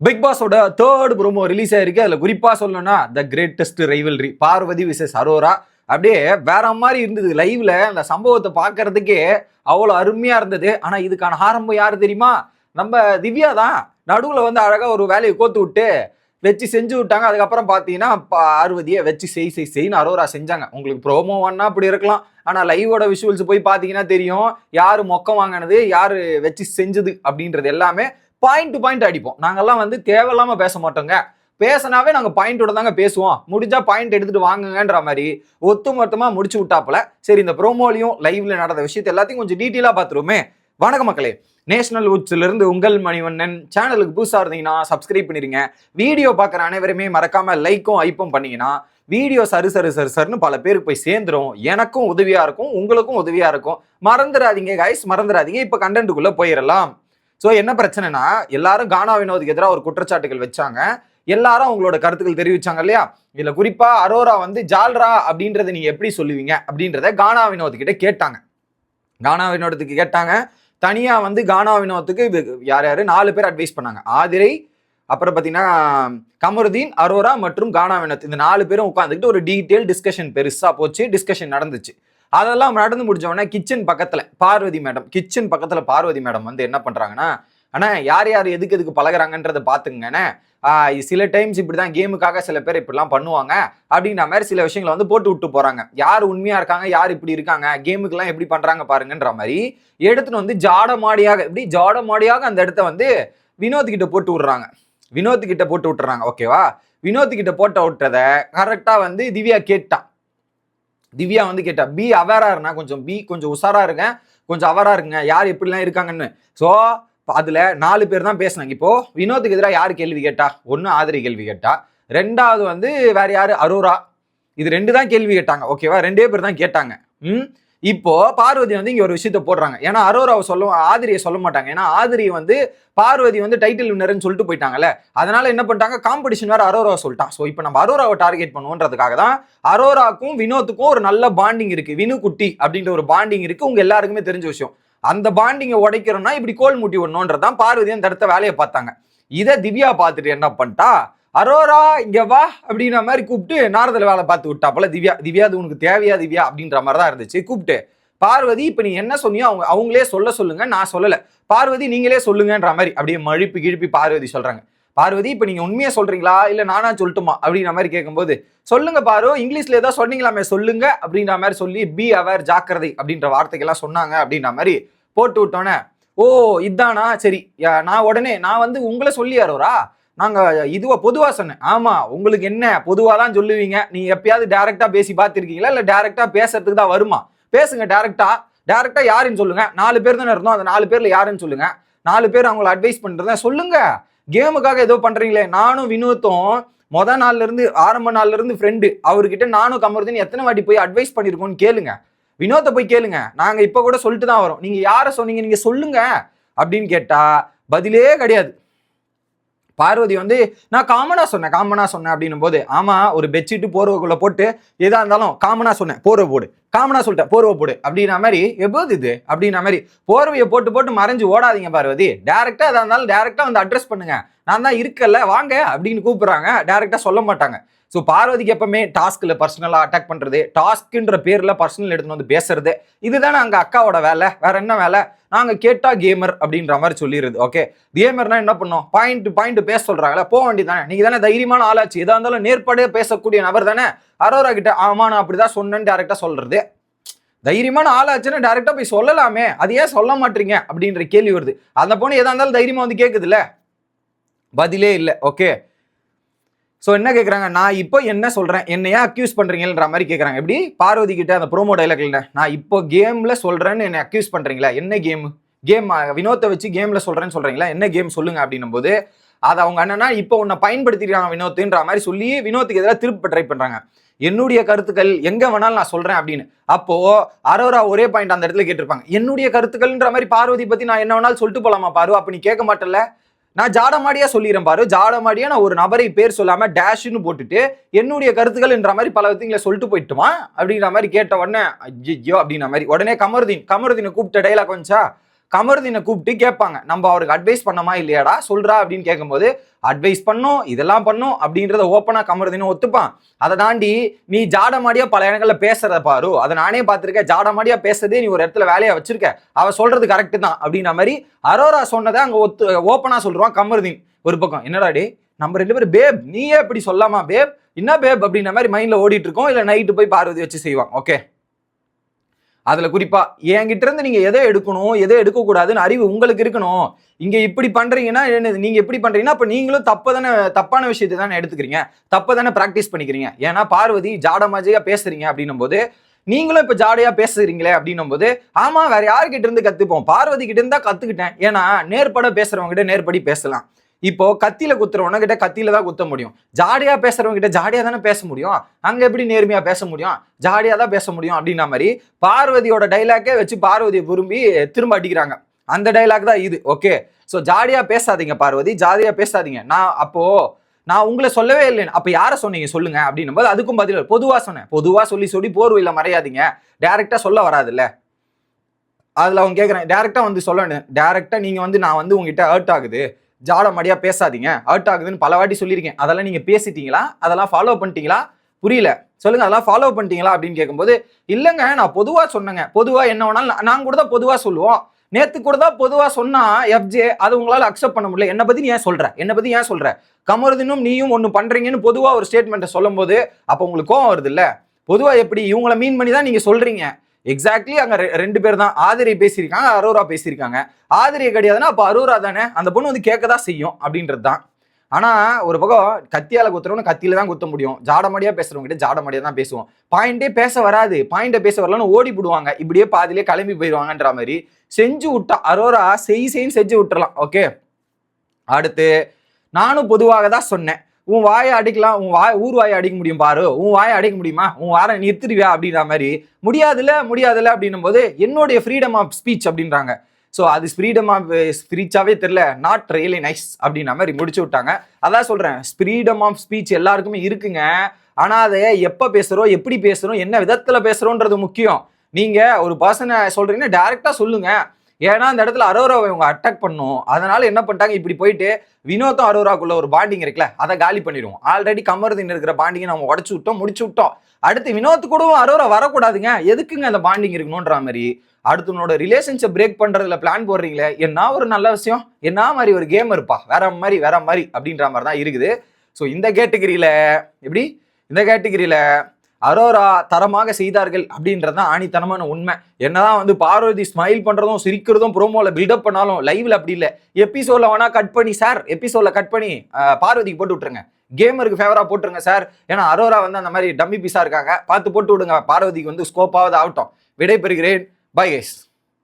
Big பாஸோட third promo release ஆயிருக்கு. அதுல குறிப்பா சொல்லணும்னா the greatest rivalry Parvathy versus Aurora. அப்படியே வேற மாதிரி இருந்தது. லைவ்ல அந்த சம்பவத்தை பார்க்கறதுக்கே அவ்வளோ அருமையா இருந்தது. ஆனா இதுக்கான ஆரம்பம் யாரு தெரியுமா? நம்ம திவ்யா தான். நடுவுல வந்து அழகா ஒரு வேலையை கோத்து விட்டு வச்சு செஞ்சு விட்டாங்க. அதுக்கப்புறம் பார்த்தீங்கன்னா பார்வதியை வச்சு செய்ன்னு அரோரா செஞ்சாங்க. உங்களுக்கு ப்ரோமோ வேணா அப்படி இருக்கலாம். ஆனா லைவோட விஷுவல்ஸ் போய் பார்த்தீங்கன்னா தெரியும் யாரு மொக்கம் வாங்கினது, யாரு வச்சு செஞ்சது அப்படின்றது எல்லாமே பாயிண்ட் டு பாயிண்ட் அடிப்போம். நாங்கெல்லாம் வந்து தேவையில்லாம பேச மாட்டோங்க. பேசினாவே நாங்க பாயிண்டோட தாங்க பேசுவோம். முடிஞ்சா பாயிண்ட் எடுத்துட்டு வாங்குங்கன்ற மாதிரி ஒத்துமொத்தமா முடிச்சு விட்டாப்புல. சரி, இந்த ப்ரோமோலையும் லைவ்ல நடந்த விஷயத்தை எல்லாத்தையும் கொஞ்சம் டீட்டெயிலா பார்த்துருவோமே. வணக்கம் மக்களே, நேஷனல் உட்ஸ்ல இருந்து உங்கள் மணிவண்ணன். சேனலுக்கு புதுசா இருந்தீங்கன்னா சப்ஸ்கிரைப் பண்ணிருங்க. வீடியோ பார்க்குற அனைவருமே மறக்காம லைக்கும் ஐப்பும் பண்ணீங்கன்னா வீடியோ சருன்னு பல பேருக்கு போய் சேர்ந்துரும். எனக்கும் உதவியா இருக்கும், உங்களுக்கும் உதவியா இருக்கும். மறந்துடாதீங்க கைஸ், மறந்துடாதீங்க. இப்ப கண்டென்ட்டுக்குள்ள போயிடலாம். ஸோ என்ன பிரச்சனைனா, எல்லாரும் கானா வினோதுக்கு எதிராக ஒரு குற்றச்சாட்டுகள் வச்சாங்க. எல்லாரும் அவங்களோட கருத்துக்கள் தெரிவிச்சாங்க இல்லையா? இதுல குறிப்பா அரோரா வந்து ஜால்ரா அப்படின்றத நீங்க எப்படி சொல்லுவீங்க அப்படின்றத கானா வினோத் கிட்ட கேட்டாங்க. கானா வினோதத்துக்கு கேட்டாங்க. தனியா வந்து கானா வினோத்துக்கு யார் 4 பேர் அட்வைஸ் பண்ணாங்க. ஆதிரை, அப்புறம் பார்த்தீங்கன்னா கமருதீன், அரோரா மற்றும் கானா வினோத், இந்த 4 பேரும் உட்காந்துக்கிட்டு ஒரு டீட்டெயில் டிஸ்கஷன் பெருசா போச்சு. டிஸ்கஷன் நடந்துச்சு. அதெல்லாம் நடந்து முடிஞ்ச உடனே கிச்சன் பக்கத்துல பார்வதி மேடம் வந்து என்ன பண்றாங்கன்னா, ஆனா யார் யார் எதுக்கு பழகுறாங்கன்றதை பாத்துங்கண்ணே. சில டைம்ஸ் இப்படிதான் கேமுக்காக சில பேர் இப்படிலாம் பண்ணுவாங்க அப்படின்ற மாதிரி சில விஷயங்களை வந்து போட்டு விட்டு போறாங்க. யார் உண்மையா இருக்காங்க, யார் இப்படி இருக்காங்க, கேமுக்கெல்லாம் எப்படி பண்றாங்க பாருங்கன்ற மாதிரி எடுத்துன்னு வந்து ஜாடமாடியாக அந்த இடத்த வந்து வினோத் கிட்ட போட்டு விட்டுறாங்க. ஓகேவா? வினோத் கிட்ட போட்ட விட்டுறத கரெக்டா வந்து திவ்யா வந்து கேட்டா, பி அவேரா இருந்தா கொஞ்சம் உஷாரா இருங்க, கொஞ்சம் அவரா இருக்குங்க, யார் எப்படிலாம் இருக்காங்கன்னு. ஸோ அதுல 4 பேர் தான் பேசினாங்க. இப்போ வினோத்துக்கு எதிராக யார் கேள்வி கேட்டா? ஒன்னு ஆதிரி கேள்வி கேட்டா, ரெண்டாவது வந்து வேற யாரு, அரோரா. இது 2 தான் கேள்வி கேட்டாங்க. ஓகேவா? 2 பேர் தான் கேட்டாங்க. இப்போ பார்வதி வந்து இங்க ஒரு விஷயத்த போடுறாங்க. ஏன்னா அரோராவை ஆதிரியை சொல்ல மாட்டாங்க. ஏன்னா ஆதிரி வந்து பார்வதி வந்து டைட்டில் வின்னர்னு சொல்லிட்டு போயிட்டாங்கல்ல. அதனால என்ன பண்ணிட்டாங்க, காம்படிஷன் வேற அரோராவை சொல்லிட்டான். ஸோ இப்போ நம்ம அரோராவை டார்கெட் பண்ணுவோன்றதுக்காக தான் அரோராக்கும் வினோத்துக்கும் ஒரு நல்ல பாண்டிங் இருக்கு. வினு குட்டி அப்படின்ற ஒரு பாண்டிங் இருக்கு. உங்க எல்லாருக்குமே தெரிஞ்ச விஷயம். அந்த பாண்டிங்கை உடைக்கிறோம்னா இப்படி கோல் மூட்டி விடணும்ன்றதான் பார்வதி அந்த இடத்த வேலையை பார்த்தாங்க. இதை திவ்யா பார்த்துட்டு என்ன பண்ணிட்டா, அரோரா இங்க வா அப்படின்ற மாதிரி கூப்பிட்டு நாரதல வேலை பார்த்து விட்டாப்பல திவ்யா அது உனக்கு தேவையா திவ்யா அப்படின்ற மாதிரி தான் இருந்துச்சு. கூப்பிட்டு பார்வதி இப்ப நீ என்ன சொன்னியோ அவங்களே சொல்லுங்க, நான் சொல்லல, பார்வதி நீங்களே சொல்லுங்கன்ற மாதிரி அப்படியே மழுப்பி கிழிப்பி பார்வதி சொல்றாங்க. பார்வதி இப்ப நீங்க உண்மையா சொல்றீங்களா இல்ல நானா சொல்லட்டுமா அப்படின்ற மாதிரி கேட்கும்போது, சொல்லுங்க பாரு, இங்கிலீஷ்ல ஏதோ சொன்னீங்களாமே சொல்லுங்க அப்படின்ற மாதிரி சொல்லி பி அவர் ஜாக்கிரதை அப்படின்ற வார்த்தைகள்லாம் சொன்னாங்க அப்படின்ற மாதிரி போட்டு விட்டோன்னே, ஓ இதானா, சரி நான் வந்து உங்களை சொல்லி அரோரா நாங்க இதுவா பொதுவா சொன்னேன். ஆமா, உங்களுக்கு என்ன பொதுவா தான் சொல்லுவீங்க. நீ எப்பயாவது டைரக்டா பேசி பார்த்திருக்கீங்களா இல்ல டைரக்டா பேசுறதுக்கு தான் வருமா? பேசுங்க டைரக்டா யாருன்னு சொல்லுங்க. 4 பேர் தானே இருந்தோம், அந்த 4 பேர்ல யாருன்னு சொல்லுங்க. 4 பேர் அவங்களை அட்வைஸ் பண்றத சொல்லுங்க. கேமுக்காக ஏதோ பண்றீங்களே. நானும் வினோத்தும் ஆரம்ப நாள்ல இருந்து ஃப்ரெண்டு. அவர்கிட்ட நானும் கமருதீன் எத்தனை வாட்டி போய் அட்வைஸ் பண்ணிருக்கோம்னு கேளுங்க. வினோத்தை போய் கேளுங்க. நாங்க இப்ப கூட சொல்லிட்டு தான் வரோம். நீங்க யார சொன்னீங்க, நீங்க சொல்லுங்க அப்படின்னு கேட்டா பதிலே கிடையாது. பார்வதி வந்து நான் காமனா சொன்னேன் அப்படின்னும் போது, ஆமா ஒரு பெட்ஷீட் போர்வைக்குள்ள போட்டு எதா இருந்தாலும் காமனா சொன்னேன், போர்வை போடு, காமனா சொல்லிட்டேன் போர்வை போடு அப்படின்ற மாதிரி எப்போது இது அப்படின்ற மாதிரி போர்வையை போட்டு மறைஞ்சு ஓடாதீங்க பார்வதி. டைரக்டா எதா இருந்தாலும் டைரக்டா வந்து அட்ரஸ் பண்ணுங்க. நான் தான் இருக்கல வாங்க அப்படின்னு கூப்பிடுறாங்க. டைரக்டா சொல்ல மாட்டாங்க. ஸோ பார்வதிக்கு எப்பவுமே டாஸ்க்ல பர்சனலா அட்டாக் பண்றது, டாஸ்க்ன்ற பேர்ல பர்சனல் எடுத்துன்னு வந்து பேசுறது, இதுதானே அங்க அக்காவோட வேலை. வேற என்ன வேலை? நாங்க கேட்டா கேமர் அப்படின்ற மாதிரி சொல்லிடுறது. ஓகே, கேமர்னா என்ன பண்ணோம், பாயிண்ட் பேச சொல்றாங்களா, போக வேண்டியதானே. நீங்க தானே தைரியமான ஆளாச்சு, எதா இருந்தாலும் நேர்படியா பேசக்கூடிய நபர் தானே. அரோரா கிட்ட ஆமா நான் அப்படிதான் சொன்னேன்னு டைரக்டா சொல்றது. தைரியமான ஆளாச்சுன்னு டைரக்டா போய் சொல்லலாமே, அது ஏன் சொல்ல மாட்டீங்க அப்படின்ற கேள்வி வருது. அந்த பொண்ணு எதா இருந்தாலும் தைரியமா வந்து கேக்குதுல்ல, பதிலே இல்லை. ஓகே, ஸோ என்ன கேட்குறாங்க, நான் இப்போ என்ன சொல்கிறேன், என்னையா அக்யூஸ் பண்ணுறீங்கன்ற மாதிரி கேட்குறாங்க. எப்படி பார்வதி கிட்ட அந்த ப்ரோமோ டைலாக்ல நான் இப்போ கேமில் சொல்கிறேன்னு என்னை அக்யூஸ் பண்ணுறீங்களா, என்ன கேம் வினோத்தை வச்சு கேமில் சொல்கிறீங்களா, என்ன கேம் சொல்லுங்க அப்படின்னும் போது, அதை அவங்க என்னன்னா இப்போ உன்னை பயன்படுத்திக்கிறாங்க வினோத்துன்ற மாதிரி சொல்லி வினோத்துக்கு எதிராக திருப்ப ட்ரை பண்ணுறாங்க. என்னுடைய கருத்துக்கள் எங்க வேணாலும் நான் சொல்றேன் அப்படின்னு. அப்போ அரோரா ஒரே பாயிண்ட் அந்த இடத்துல கேட்டிருப்பாங்க, என்னுடைய கருத்துக்கள்ன்ற மாதிரி பார்வதி பத்தி நான் என்ன வேணாலும் சொல்லிட்டு போலாமா பாரு, அப்ப நீ கேட்க மாட்டல. நான் ஜாடமாடியா சொல்லிடுறேன் பாரு, ஜாடமாடியா நான் ஒரு நபரை பேர் சொல்லாம டேஷ்னு போட்டுட்டு என்னுடைய கருத்துக்கள் என்ற மாதிரி பல விதங்களை சொல்லிட்டு போயிட்டுமா அப்படின்ற மாதிரி கேட்ட உடனே ஐயோ அப்படின்ற மாதிரி உடனே கமருதீனை கூப்பிட்ட டைலாக் வந்துச்சா, கமருதீனை கூப்பிட்டு கேட்பாங்க, நம்ம அவருக்கு அட்வைஸ் பண்ணமா இல்லையாடா சொல்றா அப்படின்னு கேட்கும்போது அட்வைஸ் பண்ணும் இதெல்லாம் பண்ணும் அப்படின்றத ஓப்பனா கமருதீனும் ஒத்துப்பான். அதை தாண்டி நீ ஜாடமாடியா பல இடங்கள்ல பேசுறத பாரு, அதை நானே பார்த்திருக்கேன், ஜாடமாடியா பேசுறதே நீ ஒரு இடத்துல வேலையா வச்சிருக்க, அவ சொல்றது கரெக்ட் தான் அப்படின்ற மாதிரி அரோரா சொன்னதை அங்க ஓப்பனா சொல்றான் கமருதீன். ஒரு பக்கம் என்னடா டே நம்ம 2 பேரும் பேப் நீயே இப்படி சொல்லாமா பேப் என்ன பேப் அப்படின்ற மாதிரி மைண்ட்ல ஓடிட்டு இருக்கோம். இல்ல நைட்டு போய் பார்வதி வச்சு செய்வாங்க. ஓகே, அதுல குறிப்பா என்கிட்ட இருந்து நீங்க எதை எடுக்கணும் எதை எடுக்க கூடாதுன்னு அறிவு உங்களுக்கு இருக்கணும். இங்க இப்படி பண்றீங்கன்னா நீங்க எப்படி பண்றீங்கன்னா அப்ப நீங்களும் தப்பான விஷயத்தை தானே எடுத்துக்கிறீங்க, தப்ப தானே பிராக்டிஸ் பண்ணிக்கிறீங்க. ஏன்னா பார்வதி ஜாடமாஜையா பேசுறீங்க அப்படின்னும் போது நீங்களும் இப்ப ஜாடையா பேசுறீங்களே அப்படின்னும் போது ஆமா வேற யாருக்கிட்ட இருந்து கத்துப்போம், பார்வதி கிட்ட இருந்தா கத்துக்கிட்டேன். ஏன்னா நேர்பட பேசுறவங்க கிட்ட நேர்படி பேசலாம். இப்போ கத்தியில குத்துறவன கிட்ட கத்தியில தான் குத்த முடியும், ஜாடியா பேசுறவங்க கிட்ட ஜாடியா தானே பேச முடியும், அங்க எப்படி நேர்மையா பேச முடியும், ஜாடியா தான் பேச முடியும் அப்படின்ற மாதிரி பார்வதியோட டைலாக்கே வச்சு பார்வதியை விரும்பி திரும்ப அடிக்கிறாங்க. அந்த டைலாக் தான் இது. ஓகே, ஸோ ஜாடியா பேசாதீங்க பார்வதி, ஜாதியா பேசாதீங்க. நான் உங்களை சொல்லவே இல்லைன்னு அப்ப யார சொன்னீங்க சொல்லுங்க அப்படின்னும் போது அதுக்கும் பதில் பொதுவா சொன்னேன். பொதுவா சொல்லி போர்வையில மறையாதீங்க, டைரக்டா சொல்ல வராதுல்ல. அதுல அவங்க கேட்கறேன் டைரக்டா வந்து சொல்ல வேண்டியது, டைரக்டா நீங்க வந்து நான் வந்து உங்ககிட்ட ஹர்ட் ஆகுது ஜாடமடியா பேசாதீங்க ஹர்ட் ஆகுதுன்னு பல வாட்டி சொல்லியிருக்கேன், அதெல்லாம் நீங்க பேசிட்டீங்களா, அதெல்லாம் ஃபாலோ பண்ணிட்டீங்களா, புரியல சொல்லுங்க, அதெல்லாம் ஃபாலோ பண்ணிட்டீங்களா அப்படின்னு கேட்கும்போது இல்லைங்க நான் பொதுவா சொன்னேங்க, பொதுவா என்ன வேணாலும் நாங்க கூட தான் பொதுவா சொல்லுவோம், நேத்து கூட தான் பொதுவா சொன்னா எஃப்ஜே அது உங்களால அக்செப்ட் பண்ண முடியல, என்ன பத்தி ஏன் சொல்ற கமருதீனும் நீயும் ஒண்ணு பண்றீங்கன்னு பொதுவா ஒரு ஸ்டேட்மெண்ட்டை சொல்லும் போது அப்ப உங்களுக்கு கோவம் வருது இல்ல. பொதுவா எப்படி இவங்களை மீன் பண்ணி தான் நீங்க சொல்றீங்க. எக்ஸாக்ட்லி அங்க 2 பேர் தான், ஆதிரை பேசியிருக்காங்க அரோரா பேசியிருக்காங்க. ஆதிரியை கிடையாதுன்னா அப்ப அரோரா தானே, அந்த பொண்ணு வந்து கேட்கதான் செய்யும் அப்படின்றது தான். ஆனா ஒரு பக்கம் கத்தியால குத்துறவனு கத்தியில தான் குத்த முடியும், ஜாடமடியா பேசுறவங்க கிட்ட ஜாடமடியா தான் பேசுவோம். பாயிண்டே பேச வராது, பாயிண்ட பேச வரலன்னு ஓடி போடுவாங்க, இப்படியே பாதிலே கிளம்பி போயிடுவாங்கன்ற மாதிரி செஞ்சு விட்டா அரோரா செய்ன்னு செஞ்சு விட்டுறலாம். ஓகே, அடுத்து நானும் பொதுவாக தான் சொன்னேன், உன் வாயை அடிக்கலாம், ஊர் வாயை அடிக்க முடியும் பாரு, உன் வாயை அடிக்க முடியுமா, உன் வாரை நிறுத்திடுவியா அப்படின்ற மாதிரி முடியாதுல்ல அப்படின்னும் போது என்னுடைய ஃப்ரீடம் ஆஃப் ஸ்பீச் அப்படின்றாங்க. ஸோ அது ஃப்ரீடம் ஆஃப் ஸ்பீச்சாவே தெரியல, நாட் ரியலி நைஸ் அப்படின்ற மாதிரி முடிச்சு விட்டாங்க. அதான் சொல்றேன், ஃப்ரீடம் ஆஃப் ஸ்பீச் எல்லாருக்குமே இருக்குங்க. ஆனா அதை எப்ப பேசுறோம் எப்படி பேசுறோம் என்ன விதத்துல பேசுறோன்றது முக்கியம். நீங்க ஒரு பர்சனை சொல்றீங்கன்னா டைரக்டா சொல்லுங்க. ஏன்னா அந்த இடத்துல அரோராவை இவங்க அட்டாக் பண்ணும், அதனால என்ன பண்ணிட்டாங்க இப்படி போயிட்டு வினோத்தும் அரோராக்குள்ள ஒரு பாண்டிங் இருக்குல்ல அதை காலி பண்ணிடுவோம். ஆல்ரெடி கமருதீன் இருக்கிற பாண்டிங்கை நம்ம உடச்சு விட்டோம், முடிச்சு விட்டோம். அடுத்து வினோத்து கூடவும் அரோரா வரக்கூடாதுங்க, எதுக்குங்க அந்த பாண்டிங் இருக்கணும்ன்ற மாதிரி அடுத்தவனோட ரிலேஷன்ஷிப் பிரேக் பண்றதுல பிளான் போடுறீங்களே, என்ன ஒரு நல்ல விஷயம், என்ன மாதிரி ஒரு கேம் இருப்பா, வேற மாதிரி அப்படின்ற மாதிரி தான் இருக்குது. ஸோ இந்த கேட்டகிரியில அரோரா தரமாக செய்தார்கள் அப்படின்றதான் ஆணித்தனமான உண்மை. என்னதான் வந்து பார்வதி ஸ்மைல் பண்றதும் சிரிக்கிறதும் ப்ரோமோல பில்டப் பண்ணாலும் லைவ்ல அப்படி இல்லை. எபிசோட்ல வேணா கட் பண்ணி சார், எபிசோட்ல கட் பண்ணி பார்வதிக்கு போட்டு விட்டுருங்க, கேமருக்கு ஃபேவரா போட்டுருங்க சார், ஏன்னா அரோரா வந்து அந்த மாதிரி டம்மி பீஸா இருக்காங்க, பார்த்து போட்டு விடுங்க, பார்வதிக்கு வந்து ஸ்கோப்பாவது ஆகட்டும். விடை பெறுகிறேன், பை கைஸ்.